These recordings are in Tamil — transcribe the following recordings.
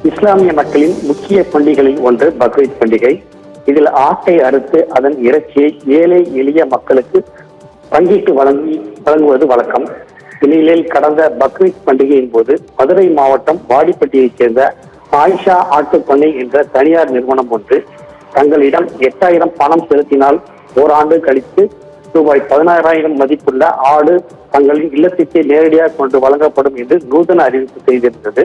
இஸ்லாமிய மக்களின் முக்கிய பண்டிகைகளில் ஒன்று பக்ரீத் பண்டிகை. இதில் ஆட்டை அறுத்து அதன் இறைச்சியை ஏழை எளிய மக்களுக்கு பங்கிட்டு வழங்குவது வழக்கம். இந்நிலையில் கடந்த பக்ரீத் பண்டிகையின் போது மதுரை மாவட்டம் வாடிப்பட்டியைச் சேர்ந்த ஆயிஷா ஆட்டுப்பண்ணை என்ற தனியார் நிறுவனம் ஒன்று தங்களிடம் 8000 பணம் செலுத்தினால் ஓராண்டு கழித்து ரூபாய் 16,000 மதிப்புள்ள ஆடு தங்களின் இல்லத்திற்கே நேரடியாக கொண்டு வழங்கப்படும் என்று நூதன அறிவிப்பு செய்திருந்தது.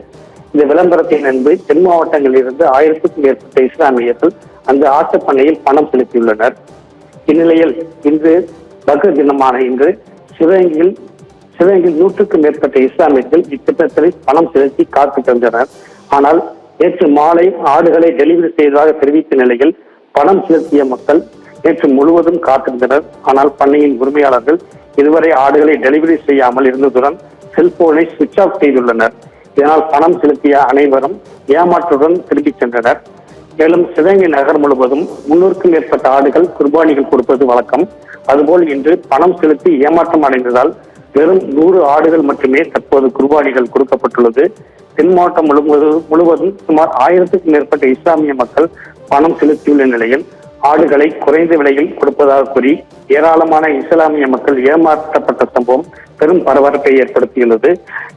இந்த விளம்பரத்தின் அன்பு தென் மாவட்டங்களில் இருந்து 1000க்கும் மேற்பட்ட இஸ்லாமியர்கள் அந்த ஆட்டுப்பண்ணையில் பணம் செலுத்தியுள்ளனர். இந்நிலையில் இன்று பக்ரீத் தினமான இன்று சிவகங்கையில் 100க்கும் மேற்பட்ட இஸ்லாமியர்கள் இத்திட்டத்தில் பணம் செலுத்தி காத்து தந்தனர். ஆனால் நேற்று மாலை ஆடுகளை டெலிவரி செய்ததாக தெரிவித்த நிலையில் பணம் செலுத்திய மக்கள் நேற்று முழுவதும் காத்திருந்தனர். ஆனால் பண்ணையின் உரிமையாளர்கள் இதுவரை ஆடுகளை டெலிவரி செய்யாமல் இருந்ததுடன் செல்போனை சுவிட்ச் ஆஃப் செய்துள்ளனர். இதனால் பணம் செலுத்திய அனைவரும் ஏமாற்றுடன் திரும்பிச் சென்றனர். மேலும் சிவகங்கை நகர் முழுவதும் 300க்கும் மேற்பட்ட ஆடுகள் குர்பானிகள் கொடுப்பது வழக்கம். அதுபோல் இன்று பணம் செலுத்தி ஏமாற்றம் அடைந்ததால் வெறும் 100 ஆடுகள் மட்டுமே தற்போது குர்பானிகள் கொடுக்கப்பட்டுள்ளது. தென் மாவட்டம் முழுவதும் சுமார் 1000க்கும் மேற்பட்ட இஸ்லாமிய மக்கள் பணம் செலுத்தியுள்ள நிலையில் ஆடுகளை குறைந்த விலையில் கொடுப்பதாக கூறி ஏராளமான இஸ்லாமிய மக்கள் ஏமாற்றப்பட்ட சம்பவம் பெரும் பரபரப்பை ஏற்படுத்தியுள்ளது.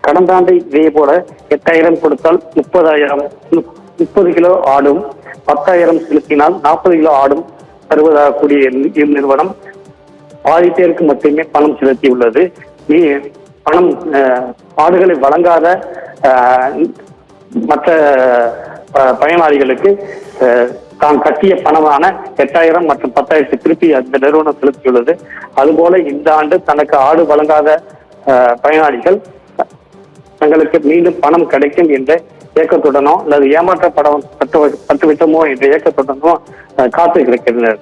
கடந்த ஆண்டு இதே போல 8000 கொடுத்தால் 30 கிலோ ஆடும், 10,000 செலுத்தினால் 40 கிலோ ஆடும் தருவதாக கூடிய இந்நிறுவனம் பாதி பேருக்கு மட்டுமே பணம் செலுத்தியுள்ளது. பணம் ஆடுகளை வழங்காத மற்ற பயனாளிகளுக்கு தான் கட்டிய பணமான 8000 மற்றும் 10,000 திருப்பி அந்த நிறுவனம் செலுத்தியுள்ளது. அதுபோல இந்த ஆண்டு தனக்கு ஆடு வழங்காத பயனாளிகள் தங்களுக்கு மீண்டும் பணம் கிடைக்கும் என்ற ஏக்கத்துடனோ அல்லது ஏமாற்றப்பட்டுவிட்டோமோ என்ற ஏக்கத்துடனோ காத்து கிடக்கின்றனர்.